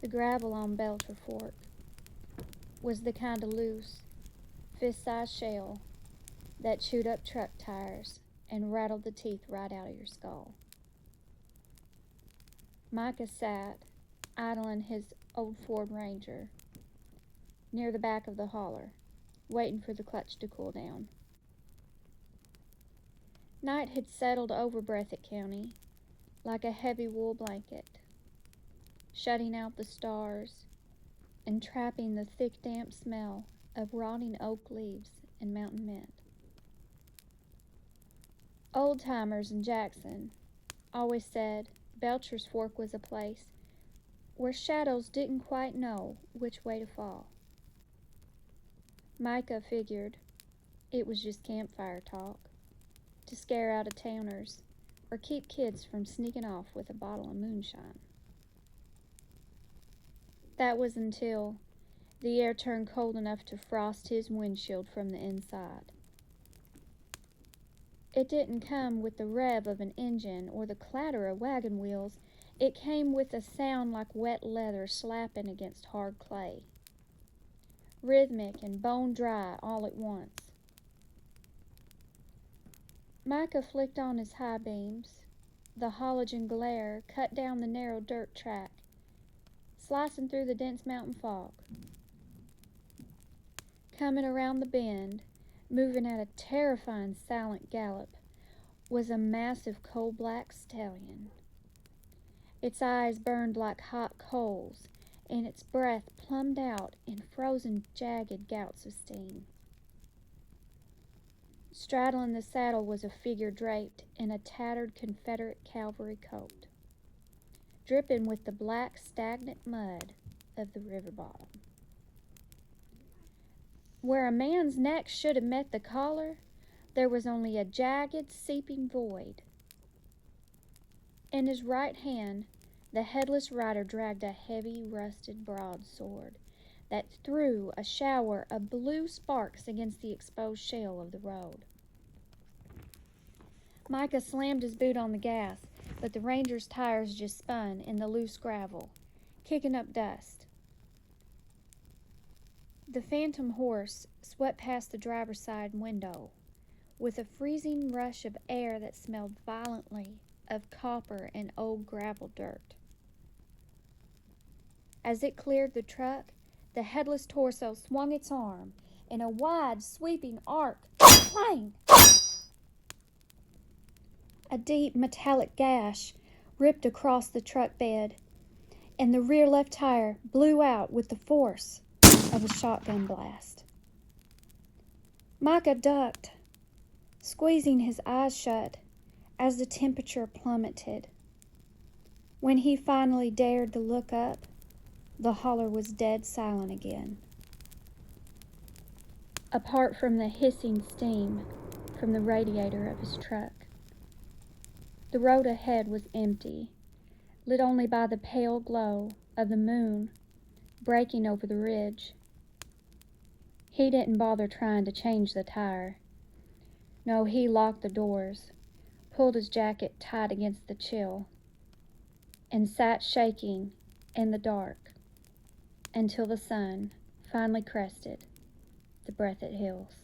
The gravel on Belcher Fork was the kind of loose, fist-sized shell that chewed up truck tires and rattled the teeth right out of your skull. Micah sat, idling his old Ford Ranger, near the back of the hauler, waiting for the clutch to cool down. Night had settled over Breathitt County like a heavy wool blanket, shutting out the stars and trapping the thick, damp smell of rotting oak leaves and mountain mint. Old-timers in Jackson always said Belchers Fork was a place where shadows didn't quite know which way to fall. Micah figured it was just campfire talk to scare out-of-towners or keep kids from sneaking off with a bottle of moonshine. That was until the air turned cold enough to frost his windshield from the inside. It didn't come with the rev of an engine or the clatter of wagon wheels. It came with a sound like wet leather slapping against hard clay, rhythmic and bone-dry all at once. Micah flicked on his high beams. The halogen glare cut down the narrow dirt track, slicing through the dense mountain fog. Coming around the bend, moving at a terrifying silent gallop, was a massive coal-black stallion. Its eyes burned like hot coals, and its breath plumbed out in frozen, jagged gouts of steam. Straddling the saddle was a figure draped in a tattered Confederate cavalry coat, dripping with the black, stagnant mud of the river bottom. Where a man's neck should have met the collar, there was only a jagged, seeping void. In his right hand, the headless rider dragged a heavy, rusted broadsword that threw a shower of blue sparks against the exposed shale of the road. Micah slammed his boot on the gas, but the Ranger's tires just spun in the loose gravel, kicking up dust. The phantom horse swept past the driver's side window with a freezing rush of air that smelled violently of copper and old gravel dirt. As it cleared the truck, the headless torso swung its arm in a wide, sweeping arc. Clang! A deep, metallic gash ripped across the truck bed, and the rear left tire blew out with the force of a shotgun blast. Micah ducked, squeezing his eyes shut as the temperature plummeted. When he finally dared to look up, the holler was dead silent again. Apart from the hissing steam from the radiator of his truck, the road ahead was empty, lit only by the pale glow of the moon breaking over the ridge. He didn't bother trying to change the tire. No, he locked the doors, pulled his jacket tight against the chill, and sat shaking in the dark until the sun finally crested the Breathitt Hills.